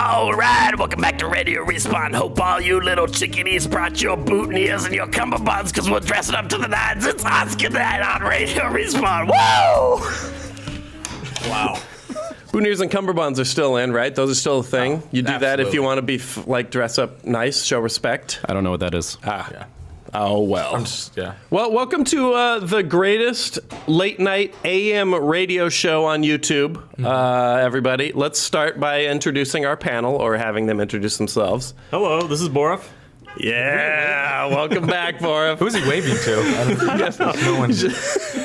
Alright, welcome back to Radio Respawn. Hope all you little chickadees brought your boutonnieres and your cummerbunds, because we're dressing up to the nines. It's Oscar night on Radio Respawn. Woo! Wow. Boutonnieres and cummerbunds are still in, right? Those are still a thing. You do that if you want to be dress up nice, show respect. I don't know what that is. Yeah. Oh, well. Yeah. Well, welcome to the greatest late night AM radio show on YouTube, everybody. Let's start by introducing our panel, or having them introduce themselves. Hello, this is Borov. Yeah, welcome back, Borov. Who's he waving to? No one.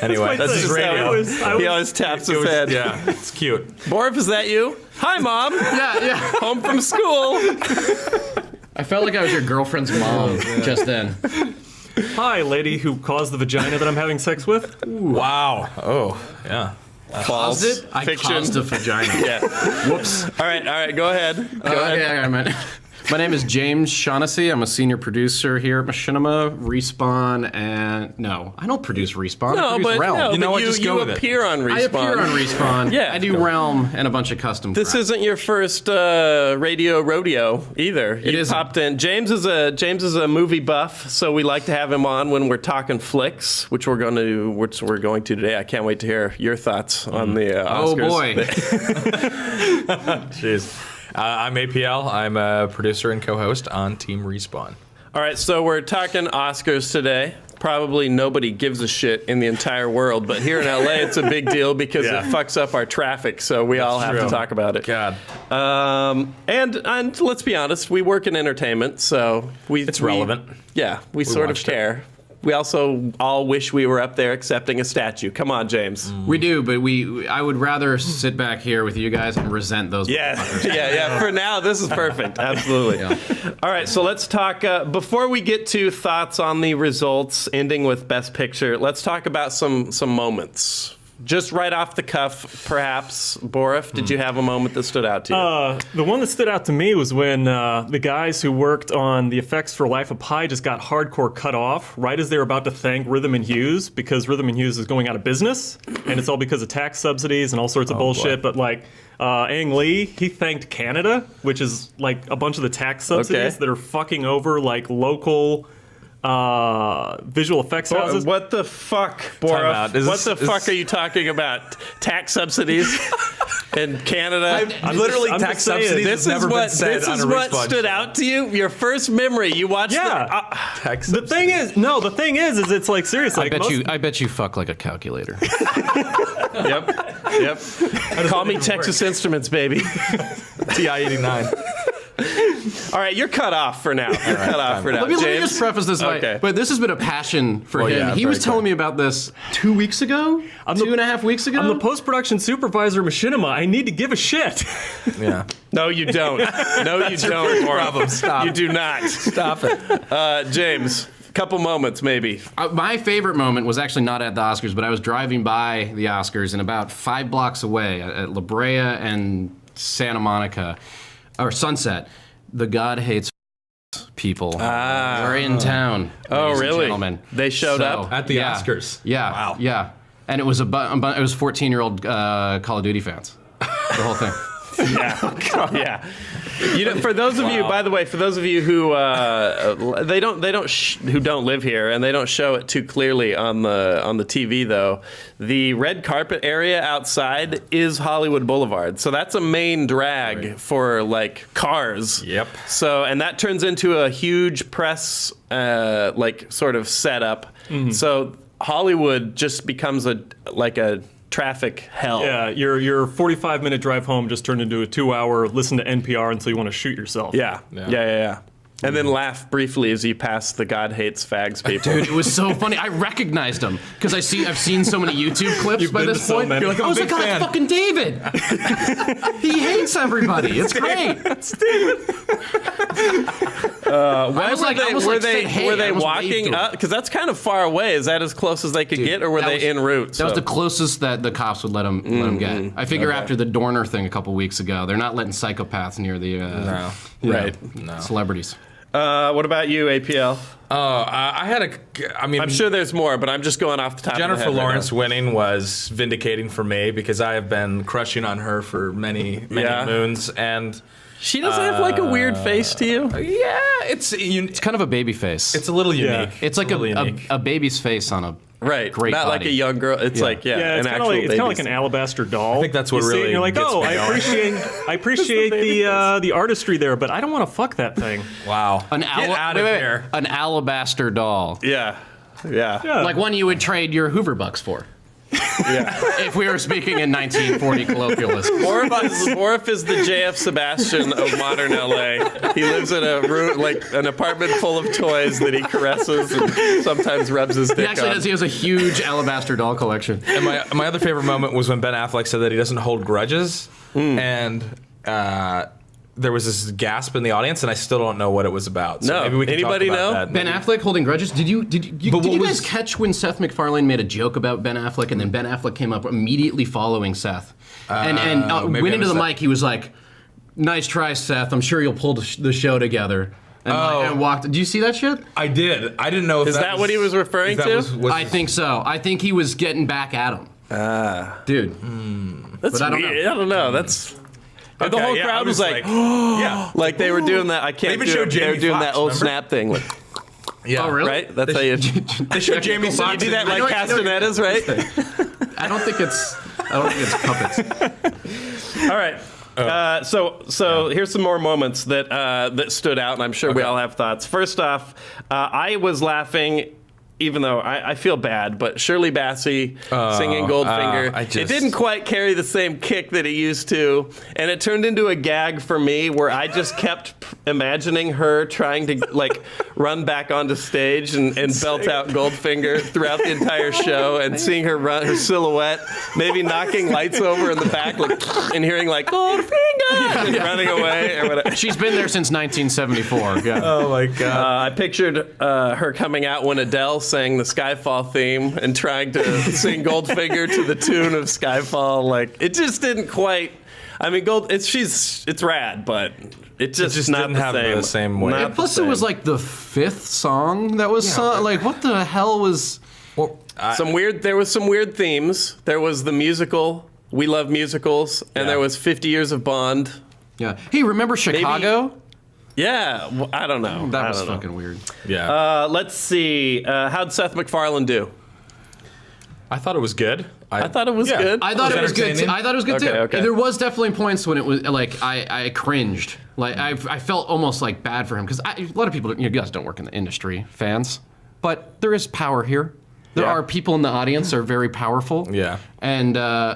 Anyway, that's his radio. He always taps his head. Yeah, it's cute. Borov, is that you? Hi, Mom. Yeah. Home from school. I felt like I was your girlfriend's mom just then. Hi, lady who caused the vagina that I'm having sex with. Wow. Oh, yeah. False. Caused it? I Fiction. caused a vagina. Yeah. Whoops. All right, go ahead. Go ahead. Okay, my name is James Shaughnessy. I'm a senior producer here at Machinima, Respawn, and no, I don't produce Respawn. I produce Realm. You know what? You Just go with it. appear on Respawn. I appear on Respawn. Yeah. I do Realm and a bunch of custom This crap. isn't your first radio rodeo either. It You isn't. popped in. James is a movie buff, so we like to have him on when we're talking flicks, which we're going to today. I can't wait to hear your thoughts on the Oscars. Oh boy. Jeez. I'm APL. I'm a producer and co-host on Team Respawn. All right, so we're talking Oscars today. Probably nobody gives a shit in the entire world, but here in LA it's a big deal because it fucks up our traffic, so we all have to talk about it. God. And let's be honest, we work in entertainment, so It's relevant. Yeah, we sort of watched it. care. We also all wish we were up there accepting a statue. Come on, James. We do, but I would rather sit back here with you guys and resent those. Yeah. For now, this is perfect. Absolutely. Yeah. All right, so let's talk. Before we get to thoughts on the results, ending with Best Picture, let's talk about some moments. Just right off the cuff, perhaps, Borif, did you have a moment that stood out to you? The one that stood out to me was when the guys who worked on the effects for Life of Pi just got hardcore cut off right as they were about to thank Rhythm and Hughes, because Rhythm and Hughes is going out of business, and it's all because of tax subsidies and all sorts of bullshit. But like Ang Lee, he thanked Canada, which is like a bunch of the tax subsidies that are fucking over like local visual effects houses. What the fuck, Borif? What the fuck are you talking about? Tax subsidies in Canada? Literally, tax subsidies has never been said This on is a what Respawn stood show. out to you? Your first memory. You watched Tax The thing is it's like seriously. I bet you fuck like a calculator. Yep. Call me Texas Instruments, baby. TI-89. All right, you're cut off for now. Let me just preface this by, but this has been a passion for him. yeah, He was very telling me about this 2 weeks ago, 2.5 weeks ago. I'm the post-production supervisor of Machinima. I need to give a shit. Yeah. No, you don't. No, you don't. Problem. Stop. You do not. Stop it. James, couple moments maybe. My favorite moment was actually not at the Oscars, but I was driving by the Oscars, and about 5 blocks away at La Brea and Santa Monica, or Sunset, the God Hates people were in town. Oh, ladies and really? gentlemen. They showed up? At the Oscars. Yeah. Wow. Yeah. And it was it was 14-year-old Call of Duty fans. The whole thing. Yeah. You know, for those of you, by the way, for those of you who who don't live here and they don't show it too clearly on the TV though, the red carpet area outside is Hollywood Boulevard. So that's a main drag for like cars. Yep. So and that turns into a huge press like sort of setup. Mm-hmm. So Hollywood just becomes a traffic hell. Yeah, your 45-minute drive home just turned into a 2-hour listen to NPR until you want to shoot yourself. Yeah. And then laugh briefly as you pass the God Hates Fags people. Dude, it was so funny. I recognized him because I've seen so many YouTube clips by this point. You're like, I was like, God, it's fucking David. He hates everybody. It's great. Were they walking up? Because that's kind of far away. Is that as close as they could get, or were they en route? That was the closest that the cops would let him get. I figure after the Dorner thing a couple weeks ago, they're not letting psychopaths near the celebrities. What about you, APL? I had a. I mean, I'm sure there's more, but I'm just going off the top Jennifer of the head Lawrence winning was vindicating for me because I have been crushing on her for many Yeah. moons, and She doesn't have like a weird face to you. yeah, it's kind of a baby face. it's a little Yeah. unique. It's like a little unique. a baby's face on a Right. great Not like body. a young girl. It's like, Yeah, an it's kind of actual like, baby. like an alabaster doll. I think that's what You see it really and you're like, gets oh, me I going." appreciate the artistry there, but I don't want to fuck that thing. Wow. An out of here. An alabaster doll. Yeah. Yeah. Yeah. Like one you would trade your Hoover bucks for. Yeah. If we were speaking in 1940 colloquialism. Orif is the J.F. Sebastian of modern LA. He lives in a room, like an apartment full of toys that he caresses and sometimes rubs his He dick actually on. does. He has a huge alabaster doll collection. And my other favorite moment was when Ben Affleck said that he doesn't hold grudges, and there was this gasp in the audience, and I still don't know what it was about. So No. maybe we can Anybody talk about know? that. Ben Affleck holding grudges. Did you But did what you guys was- catch when Seth MacFarlane made a joke about Ben Affleck, and then Ben Affleck came up immediately following Seth, and maybe went I into the missed that. mic. He was like, "Nice try, Seth. I'm sure you'll pull the show together." And, and walked. Do you see that shit? I did. I didn't know if Is that what he was referring if that to? was I think so. I think he was getting back at him. Dude. That's but I don't weird. know. I don't know. That's. The whole yeah, crowd I was like, yeah. like they were doing that. I can't even do showed it. They were Jamie doing Foxx, that old remember? snap thing. Like, Yeah. Oh, really? right? That's how you. They showed Jamie You Foxx. do that I like know what you- castanettas, right? I don't think it's puppets. All right. So here's some more moments that that stood out, and I'm sure we all have thoughts. First off, I was laughing, even though I feel bad, but Shirley Bassey singing Goldfinger, it didn't quite carry the same kick that it used to, and it turned into a gag for me where I just kept imagining her trying to like run back onto stage and belt out Goldfinger throughout the entire show, and seeing her run, her silhouette, maybe knocking lights over in the back, like, and hearing like Goldfinger and running away or whatever. She's been there since 1974. Yeah. Oh my god. I pictured her coming out when Adele sang the Skyfall theme and trying to sing Goldfinger to the tune of Skyfall. Like, it just didn't quite. I mean, it's rad, but it just not didn't the have same. the same way. Not And plus, the it was same. like the 5th song that was sung. Like, what the hell was? Well, There was some weird themes. There was the musical. We love musicals, and there was 50 Years of Bond. Yeah. Hey, remember Chicago? Yeah, well, I don't know. That I was don't know. fucking weird. yeah. Let's see. How'd Seth MacFarlane do? I thought it was good. I thought it was good. I thought it was good. entertaining. I thought it was good Okay, too. okay. There was definitely points when it was like I cringed. Like I felt almost like bad for him because a lot of people, you guys don't work in the industry, fans, but there is power here. There Yeah. are people in the audience that are very powerful. Yeah. And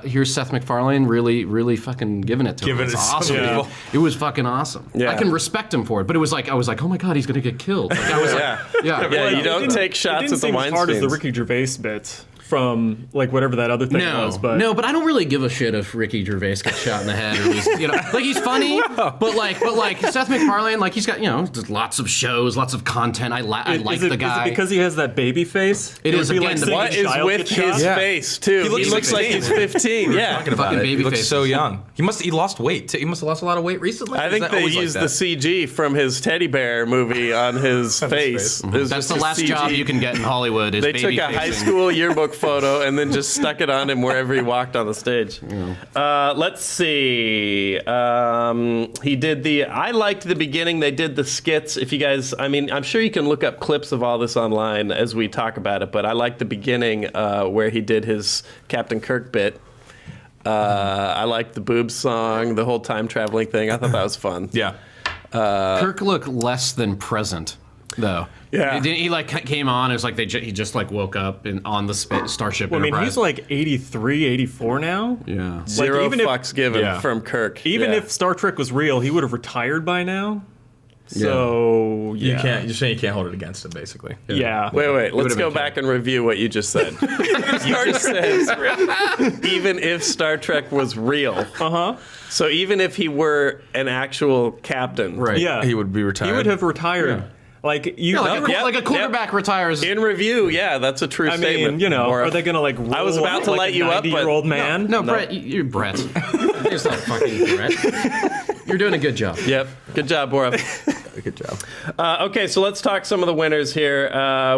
here's Seth MacFarlane really fucking giving it to him. Giving It's it to some awesome. people. Dude. It was fucking awesome. Yeah. I can respect him for it, but it was like I was like, oh my god, he's gonna get killed. Like, I was Yeah. like, yeah. Yeah, you It don't didn't- take it shots didn't at the seem as hard as the Weinsteins. Ricky Gervais bit from like whatever that other thing was. But but I don't really give a shit if Ricky Gervais gets shot in the head or he's, like he's funny, but like Seth MacFarlane, like he's got just lots of shows, lots of content. I like is it, the guy. Is it because he has that baby face? It would is, be again, like the- seeing What a is child with get shot. his Yeah. face too? He looks looks like 16. he's 15. Yeah. Talking about Fucking it. baby He looks faces. so young. He lost weight. Too. He must have lost a lot of weight recently. I Or is think that they always like used that? the CG from his teddy bear movie on his face. It was That's just the a last CG. job you can get in Hollywood. Is They took baby a high facing. school yearbook photo and then just stuck it on him wherever he walked on the stage. Let's see. He did the. I liked the beginning. They did the skits. If you guys, I mean, I'm sure you can look up clips of all this online as we talk about it. But I liked the beginning where he did his Captain Kirk bit. I liked the boobs song, the whole time traveling thing. I thought that was fun. Yeah. Kirk looked less than present, though. Yeah. He like came on. It was like he just like woke up on the Starship Well, I mean, Enterprise. he's like 83, 84 now. yeah. Zero even if- fucks given Yeah. from Kirk. Even Yeah. if Star Trek was real, he would have retired by now. So You yeah, can't. You're saying you can't hold it against him, basically. Yeah. Wait, let's would've go been back and review what you just said. You just said, even if Star Trek was real. So even if he were an actual captain. Right. Yeah, He would be retired. He would have retired. Yeah. Like you. Yeah, like, Yep, like a quarterback retires. In review, yeah, that's a true I statement. mean, Or are they gonna like? Roll I was about to like light a you up, but- 90-year-old man. No, Brett, you're Brett. It's not fucking Brett. You're doing a good job. Yep. Good job, Bora. Good job. Okay, so let's talk some of the winners here.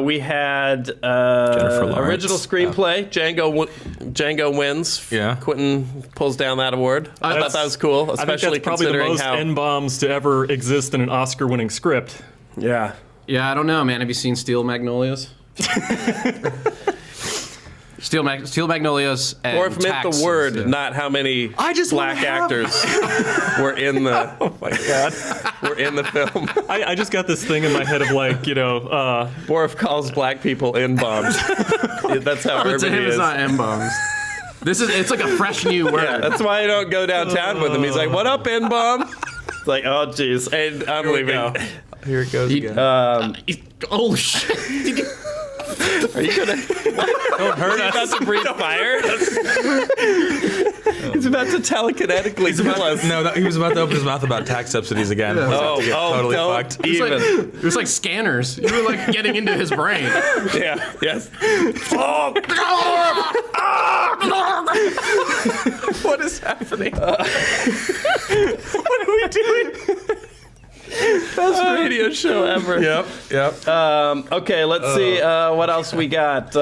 We had Lawrence. original screenplay. Django wins. Yeah. Quentin pulls down that award. I thought that was cool, I think especially that's probably the considering most how. N-bombs to ever exist in an Oscar-winning script. Yeah. Yeah, I don't know, man. Have you seen Steel Magnolias? Steel Magnolias and Or if meant the Taxes, word, yeah. not how many black actors were in the. Oh my God. Were in the film. I just got this thing in my head of Borf calls black people N-bombs. That's how But to urban him, he it's is. not M-bombs. It's like a fresh new word. Yeah, that's why I don't go downtown with him. He's like, "What up, N-bomb?" It's like, "Oh, jeez," and I'm leaving. Here it goes again. Oh shit! Are you gonna? Don't hurt us. About to breathe fire. He's about to telekinetically kill us. No, he was about to open his mouth about tax subsidies again. Totally don't fucked. even. It was like scanners. You were like getting into his brain. Yeah. Yes. What is happening? What are we doing? Best radio show ever. Yep. Okay, let's see what else we got.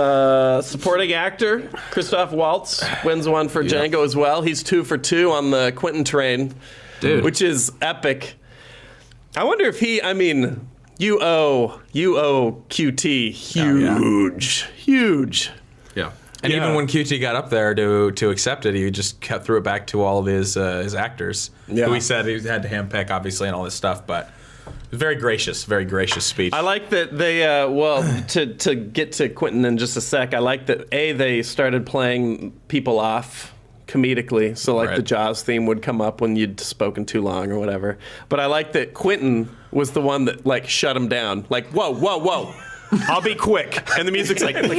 Supporting actor Christoph Waltz wins one for Django as well. He's 2 for 2 on the Quentin train, Dude. which is epic. I wonder if he. I mean, you owe QT huge. Yeah. And even when QT got up there to accept it, he just threw it back to all of his actors, Yeah. who he said he had to handpick, obviously, and all this stuff. But very gracious speech. I like that they, to get to Quentin in just a sec, I like that, they started playing people off comedically. So, like, Right. the Jaws theme would come up when you'd spoken too long or whatever. But I like that Quentin was the one that, like, shut him down. Like, whoa. I'll be quick. And the music's like, and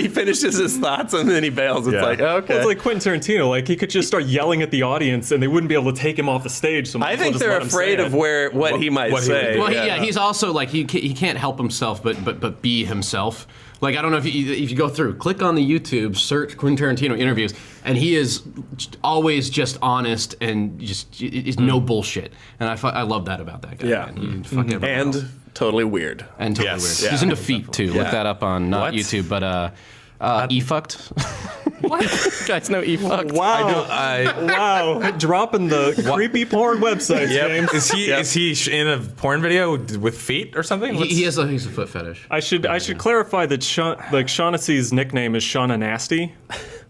he finishes his thoughts and then he bails. It's like, okay. Well, it's like Quentin Tarantino. Like, he could just start yelling at the audience and they wouldn't be able to take him off the stage. So I think they're afraid of what he might what he say. would do. Well, he's also like he can't help himself, but be himself. Like, I don't know if you go through, click on the YouTube, search Quentin Tarantino interviews, and he is always just honest and just is no bullshit. And I love that about that guy. Yeah. Man. He fucking everyone else. And totally weird. And totally Yes. weird. Yeah. He's into feet too. Yeah. Look that up on not What? YouTube, but e-fucked. What? Guys know E-fucked. Wow. Wow. Dropping the creepy porn websites, James. Is he in a porn video with feet or something? He's a foot fetish. I should clarify that Shaughnessy's nickname is Shauna Nasty.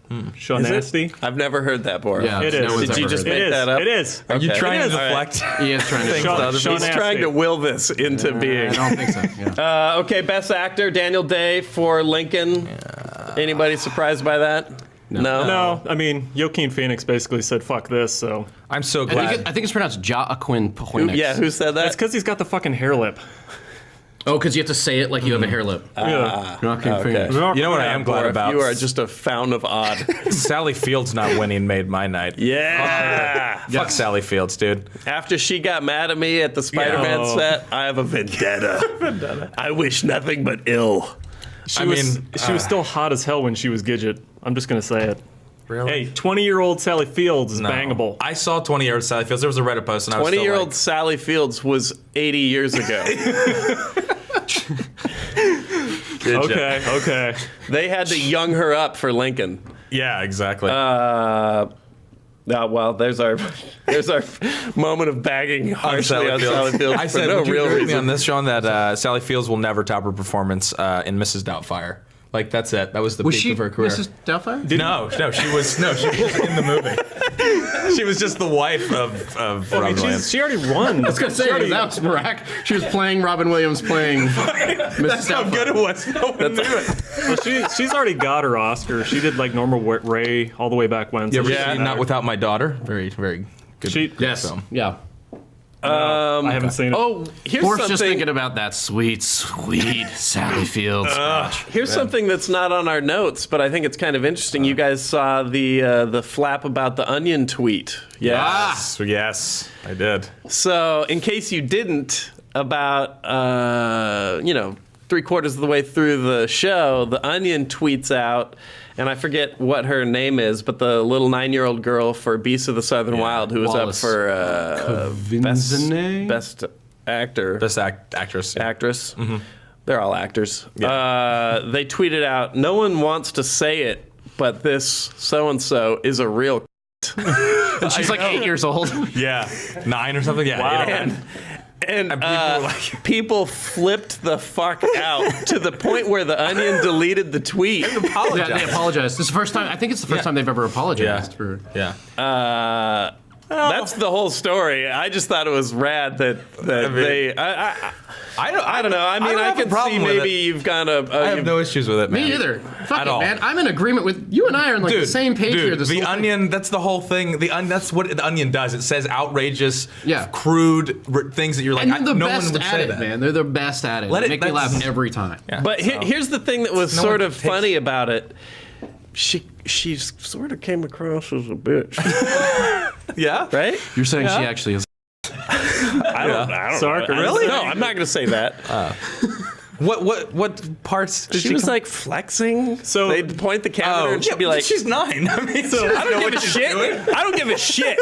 Shauna Nasty. I've never heard that before. Yeah, It is. no one's Did you ever just heard make It is. that up? It is. Are you Okay. trying to It is. deflect? He is trying to. Things to other Shaun He's Nasty. trying to will this into being. I don't think so. Yeah. Okay, best actor Daniel Day for Lincoln. Anybody surprised by that? No. No, I mean, Joaquin Phoenix basically said, fuck this, so. I'm so I glad. think it's pronounced Joaquin Phoenix. Yeah, who said that? It's because he's got the fucking hair lip. Oh, because you have to say it like you have a hair lip. Yeah. Joaquin okay. Phoenix. You know what I am glad Or about? You are just a fountain of odd. Sally Fields not winning made my night. Yeah. Fuck Sally Fields, dude. After she got mad at me at the Spider-Man Oh. set, I have a vendetta. I wish nothing but ill. She was still hot as hell when she was Gidget. I'm just going to say it. Really? Hey, 20-year-old Sally Fields is bangable. I saw 20-year-old Sally Fields. There was a Reddit post, and I was 20-year-old still Sally Fields was 80 years ago. Okay. They had to young her up for Lincoln. yeah, exactly. Well, there's our moment of bagging harshly on Sally Fields I for said, no would you real agree with me reason. on this, Sean, that Sally Fields will never top her performance in Mrs. Doubtfire? Like, that's it. That was the Was peak she of her career. Mrs. Doubtfire? No, she was in the movie. She was just the wife of Robin Williams. She already won. I was gonna say that was Barack. She was playing Robin Williams, playing Mrs. That's how Doubtfire. good it was. No one knew it. Well, she's already got her Oscar. She did like Norma Ray all the way back when. You ever Yeah. seen Not Without My Daughter? Very, very good. She- Yes. film. Yeah. I haven't seen it. Oh, here's Borf's just something. thinking about that sweet Sally Fields. Here's something that's not on our notes, but I think it's kind of interesting. You guys saw the flap about the Onion tweet. Yeah. So, yes, I did. So, in case you didn't, about 3/4 of the way through the show, The Onion tweets out, and I forget what her name is, but the little 9-year-old girl for Beasts of the Southern Wild who was Wallace. up for Kavinzane? best actor. Best actress. Yeah. Actress. They're all actors. They tweeted out, "No one wants to say it, but this so-and-so is a real." And she's like 8 years old. Yeah. 9 or something. Yeah. Wow. 8 or 9. And people were like- people flipped the fuck out to the point where The Onion deleted the tweet. Yeah, they apologized. This is the first time. I think it's the first time they've ever apologized for. Yeah. That's the whole story. I just thought it was rad that they. I don't know. I mean, don't I have a can see problem with maybe it. you've gone a. I have no issues with it, man. Me either. Fuck At it, all. man. I'm in agreement with you and I are on like the same page here. This The whole thing. Onion, that's the whole thing. That's what The Onion does. It says outrageous, Yeah. crude things that you're like, And they're the no best one would at say it, that. man. They're the best at it. Let They it- make me that's- laugh every time. Yeah. But here's the thing that was No sort one of takes- funny about it. She sort of came across as a bitch, Yeah? right? You're saying she actually is. I don't Sark, know. really? No, I'm not going to say that. What parts did She was like flexing. So- they'd point the camera and she'd be like, she's 9. I mean, I don't give a shit. I don't give a shit.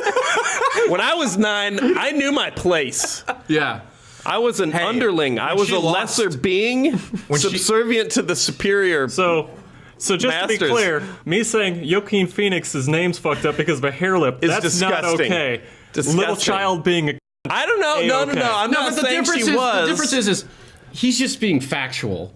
When I was 9, I knew my place. Yeah. I was an underling. I was she a lost- lesser being, she- subservient to the superior. So just to Masters. be clear, me saying Joaquin Phoenix's name's fucked up because of a hair lip, Is that's disgusting. not okay. Disgusting. Little child being a I don't know. No. A-okay. I'm No, not but the saying difference she is was. the difference is he's just being factual.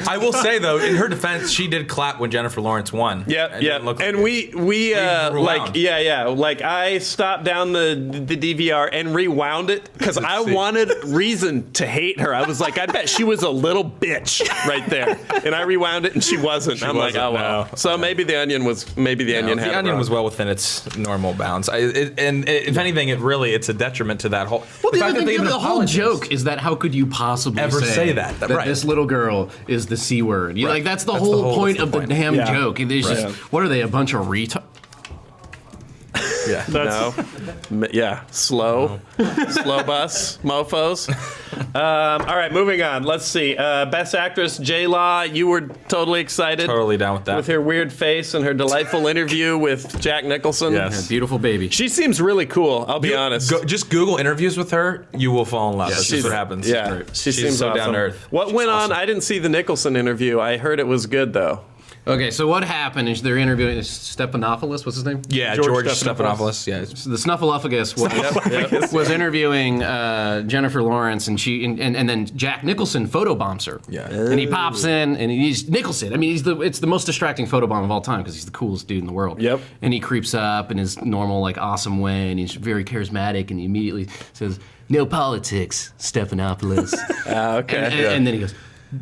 I will say though, in her defense, she did clap when Jennifer Lawrence won. Yeah, It didn't look and like we grew like around. like I stopped down the DVR and rewound it because I see. wanted reason to hate her. I was like, I bet she was a little bitch right there, and I rewound it and she wasn't. I'm like, wasn't, oh well. no. So maybe the Onion had The it Onion wrong. was well within its normal bounds. If anything, it's a detriment to that whole. Well, the, fact other that they thing, even the whole apologized. joke is that how could you possibly Ever say that, right. this little girl is the C word? Right. Like that's the That's whole the whole- point that's of the the point. damn Yeah. joke. And there's just what are they? A bunch of retards? Yeah. that's Slow bus mofos. All right, moving on. Let's see. Best actress J Law. You were totally excited. Totally down with that. With her weird face and her delightful interview with Jack Nicholson. Yes. Beautiful baby. She seems really cool, I'll be honest. Just Google interviews with her. You will fall in love. That's just what happens. Yeah, she She's seems so awesome. down to earth. What went on? I didn't see the Nicholson interview. I heard it was good, though. Okay, so what happened is they're interviewing Stephanopoulos. What's his name? Yeah, George George Stephanopoulos. Stephanopoulos. Yeah. So the Snuffleupagus was interviewing Jennifer Lawrence, and and then Jack Nicholson photobombs her. Yeah. And he pops in, and he's Nicholson. I mean, it's the most distracting photobomb of all time because he's the coolest dude in the world. Yep. And he creeps up in his normal, like, awesome way, and he's very charismatic, and he immediately says, "No politics, Stephanopoulos." Okay. And then he goes,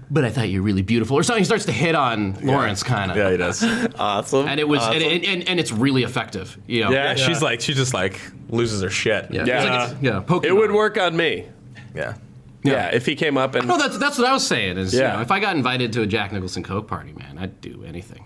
"But I thought you were really beautiful," or something. He starts to hit on Lawrence, kind of. Yeah, he does. Awesome. And it was, awesome. and it's really effective. You know? Yeah. She just like loses her shit. Yeah. Yeah. It's like Pokemon. It would work on me. Yeah. Yeah, if he came up and... No, that's what I was saying. Is Yeah. if I got invited to a Jack Nicholson Coke party, man, I'd do anything.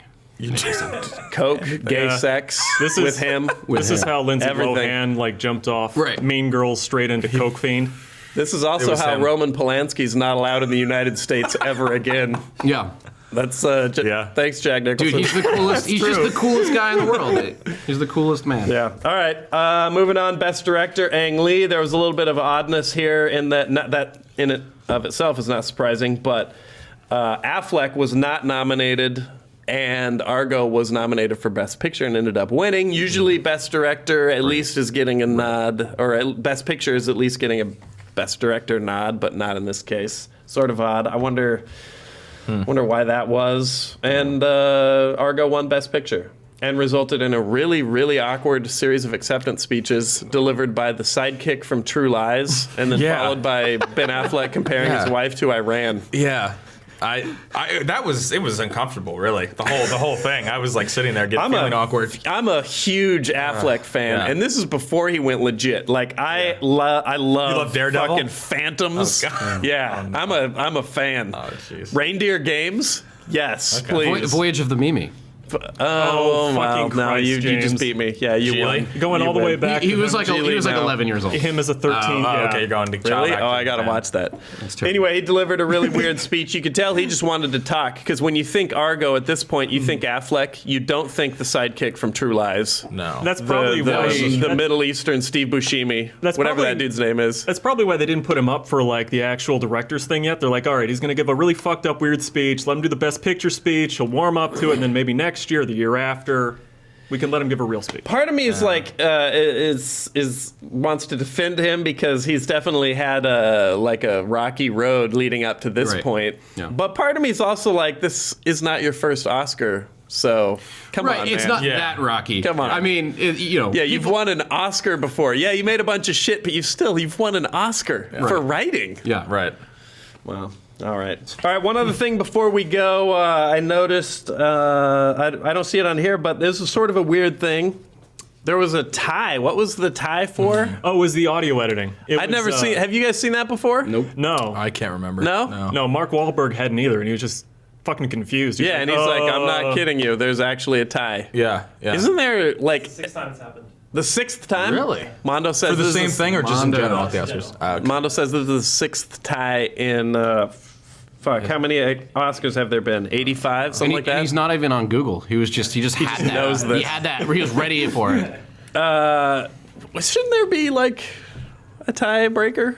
Coke, gay Yeah. sex This is- with him. This is how Lindsay Everything. Lohan like jumped off Right. Mean Girls straight into Coke Fiend. This is also was how him. Roman Polanski's not allowed in the United States ever again. Yeah. That's Yeah. Thanks, Jack Nicholson. Dude, he's the coolest. He's just the coolest guy in the world. He's the coolest man. Yeah. All right. Moving on. Best director, Ang Lee. There was a little bit of oddness here in that. Not that in it of itself is not surprising, but Affleck was not nominated, and Argo was nominated for Best Picture and ended up winning. Usually, Best Director at least is getting a nod, or Best Picture is at least getting a Best Director nod, but not in this case. Sort of odd. I wonder why that was. And Argo won Best Picture and resulted in a really, really awkward series of acceptance speeches delivered by the sidekick from True Lies, and then Yeah. followed by Ben Affleck comparing his Yeah. wife to Iran. Yeah. It was uncomfortable, really. The whole thing. I was like sitting there feeling awkward. I'm a huge Affleck fan, yeah. and this is before he went legit. Like I love love Daredevil? fucking Phantoms. Oh, God. Yeah, Oh, no. I'm a fan. Oh, jeez. Reindeer Games, yes, please. Voyage of the Mimi. Oh, fucking no, Christ, you just James. beat me. Yeah, you won. Going You all the way win. back. He to was them. like 11 years old. him as a 13. yeah. Okay, you're going to Really? child Oh, I actor gotta fan. watch that. terrible. Anyway, he delivered a really weird speech. You could tell he just wanted to talk because when you think Argo at this point, you think Affleck. You don't think the sidekick from True Lies. No. That's probably the, why. the Middle Eastern Steve Buscemi, That's whatever probably- that dude's name is. That's probably why they didn't put him up for like the actual director's thing yet. They're like, all right, he's going to give a really fucked up weird speech. Let him do the best picture speech. He'll warm up to it, and then maybe next year, or the year after, we can let him give a real speech. Part of me is is wants to defend him because he's definitely had a rocky road leading up to this Right. point. Yeah. But part of me is also like, this is not your first Oscar, so come Right, on, it's man. not Yeah. that rocky. Come on. I mean, Yeah, you've won an Oscar before. Yeah, you made a bunch of shit, but you've won an Oscar for writing. Yeah. Right. Wow. All right. All right. One other thing before we go, I noticed. I don't see it on here, but there's a sort of a weird thing. There was a tie. What was the tie for? Oh, it was the audio editing. I'd never seen. Have you guys seen that before? Nope. No. I can't remember. No? No, Mark Wahlberg hadn't either, and he was just fucking confused. Yeah, and he's like, I'm not kidding you. There's actually a tie. Yeah. Yeah. Isn't there like 6 times happened. the 6th time? Really? Mondo says For the this same is- thing or just in Mondo. general at the Oscars? Okay. Mondo says this is the 6th tie in. Fuck, how many Oscars have there been? 85, something like And that. he's not even on Google. He just had that. knows this. He had that. He was ready for it. Shouldn't there be like a tiebreaker?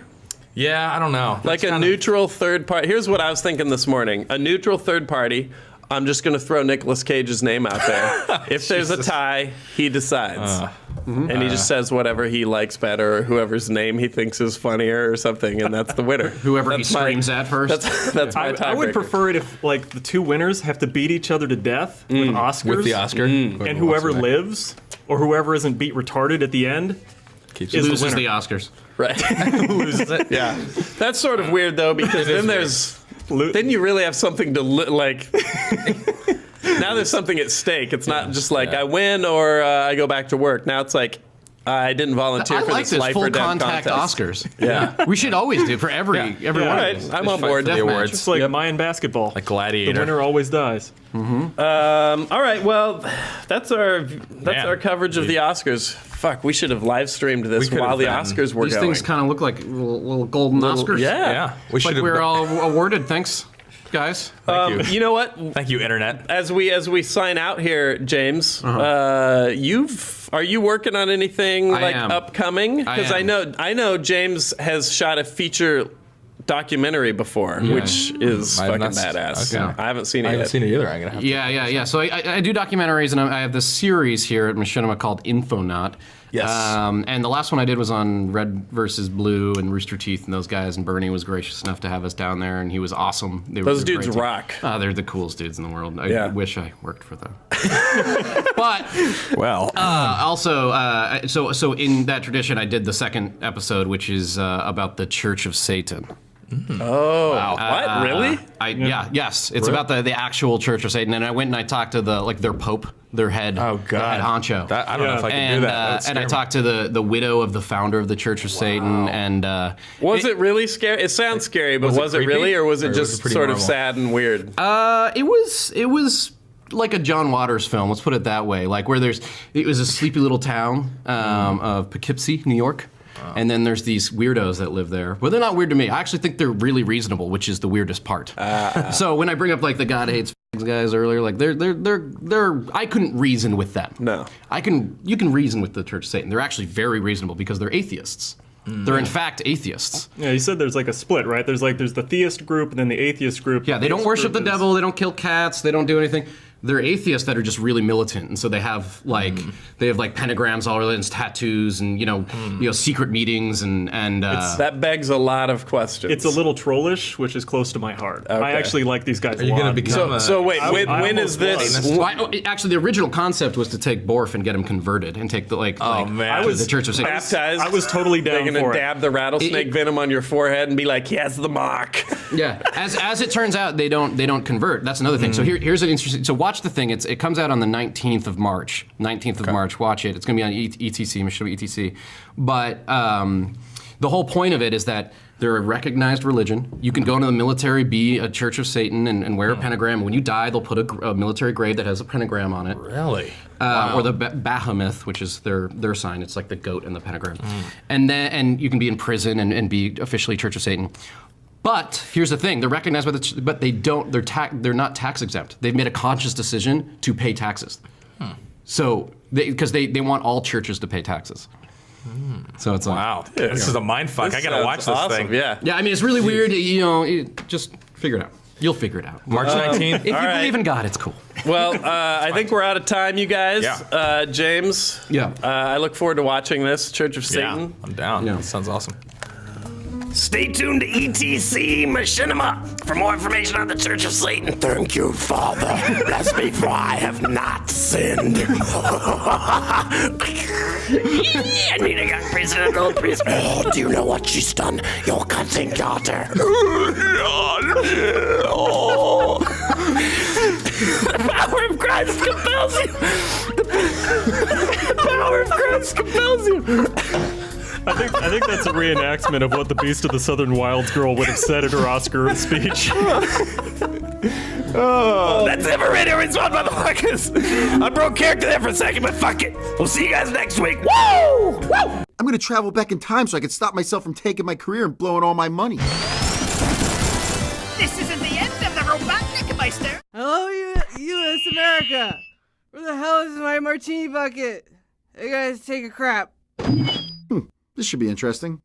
Yeah, I don't know. Like That's a kinda- neutral third party. Here's what I was thinking this morning. A neutral third party. I'm just going to throw Nicolas Cage's name out there. If there's a tie, he decides. And he just says whatever he likes better or whoever's name he thinks is funnier or something, and that's the winner. Whoever That's he screams at first. That's my tiebreaker. I would prefer it if like the two winners have to beat each other to death with Oscars. with the Oscar. And whoever lives or whoever isn't beat retarded at the end keeps is the Loses winner. the Oscars. Right. loses it. Yeah. That's sort of weird, though, because then there's... Then you really have something to, like... Now there's something at stake. It's not just like I win or I go back to work. Now it's like I didn't volunteer I for like this this life full or death contact contest. Oscars. Yeah. We should always do it for every one. All of right, these. I'm on fight board. for the Deathmatch. awards. It's like Mayan basketball. Like Gladiator. The winner always dies. All right, well, that's our coverage of the Oscars. Fuck, we should have live streamed this We could while have the been. Oscars were These going. things kind of look like little golden Oscars. Yeah. Yeah. We should Like have. we're all awarded. Thanks, guys. Thank you. You know what? Thank you, Internet. As we sign out here, James, are you working on anything I am. upcoming? Because I am. know James has shot a feature documentary before, which is I have fucking not s- badass. okay. I haven't seen it I haven't yet. seen it either. I'm gonna have to. Yeah. So I do documentaries, and I have this series here at Machinima called Infonaut. Yes. And the last one I did was on Red versus Blue and Rooster Teeth and those guys, and Bernie was gracious enough to have us down there, and he was awesome. Those dudes rock. They're the coolest dudes in the world. I Yeah. wish I worked for them. But Well. also, so in that tradition, I did the second episode, which is about the Church of Satan. Oh, what? Really? Yes. It's about the actual Church of Satan, and I went and I talked to their pope, their head, Oh their God. head honcho. I don't know if I can do and that. That would and I scare me. talked to the widow of the founder of the Church of Satan, and Was it really scary? It sounds scary, but was it creepy? really, or was Or it was just it pretty sort of normal? sad and weird? it was like a John Waters film. Let's put it that way. Like where it was a sleepy little town of Poughkeepsie, New York. And then there's these weirdos that live there. Well, they're not weird to me. I actually think they're really reasonable, which is the weirdest part. So when I bring up like the God hates guys earlier, like they're I couldn't reason with them. No. You can reason with the Church of Satan. They're actually very reasonable because they're atheists. They're in fact atheists. Yeah, you said there's like a split, right? There's the theist group and then the atheist group. Yeah, they don't Theist worship the group is- devil. They don't kill cats. They don't do anything. They're atheists that are just really militant, and so they have pentagrams all over and tattoos, and secret meetings and That begs a lot of questions. It's a little trollish, which is close to my heart. I actually like these guys Are you a lot. gonna become So wait, I when is almost this? was. Well, actually, the original concept was to take Borf and get him converted and take the man. to the Church of Satan. Baptized? I was totally They're down gonna for it. dab the rattlesnake venom on your forehead and be like, "He has the mark." Yeah, as it turns out, they don't convert. That's another thing. So here's an interesting. So watch the thing. It comes out on the 19th of March. 19th of March. Watch it. It's gonna be on ETC, Machinima ETC. But the whole point of it is that They're a recognized religion. You can go into the military, be a Church of Satan, and wear a pentagram. When you die, they'll put a military grave that has a pentagram on it. Really? Or the Bahamut, which is their sign. It's like the goat and the pentagram. And you can be in prison and be officially Church of Satan. But here's the thing: they're recognized by but they don't. They're not tax exempt. They've made a conscious decision to pay taxes. So because they want all churches to pay taxes. So it's like, Wow. This is a mind fuck. I gotta watch this awesome. thing. Yeah. Yeah, I mean, it's really weird. You know, just figure it out. You'll figure it out. March 19th. If you believe in God, it's cool. Well, I think we're out of time, you guys. Yeah. James. Yeah. I look forward to watching this Church of Satan. Yeah, I'm down. Yeah. That sounds awesome. Stay tuned to ETC Machinima for more information on the Church of Satan. Thank you, Father. Bless me, for I have not sinned. I need a young priest and an old priest. Oh, do you know what she's done? Your cunting daughter. Oh. The power of Christ compels you. The power of Christ compels you. I think that's a reenactment of what the Beast of the Southern Wilds girl would have said at her Oscar speech. That's it for Radio Respawn, motherfuckers. I broke character there for a second, but fuck it. We'll see you guys next week. Woo! Woo! I'm gonna travel back in time so I can stop myself from taking my career and blowing all my money. This isn't the end of the Robotnik Meister. Hello, U.S. America. Where the hell is my martini bucket? I gotta take a crap. This should be interesting.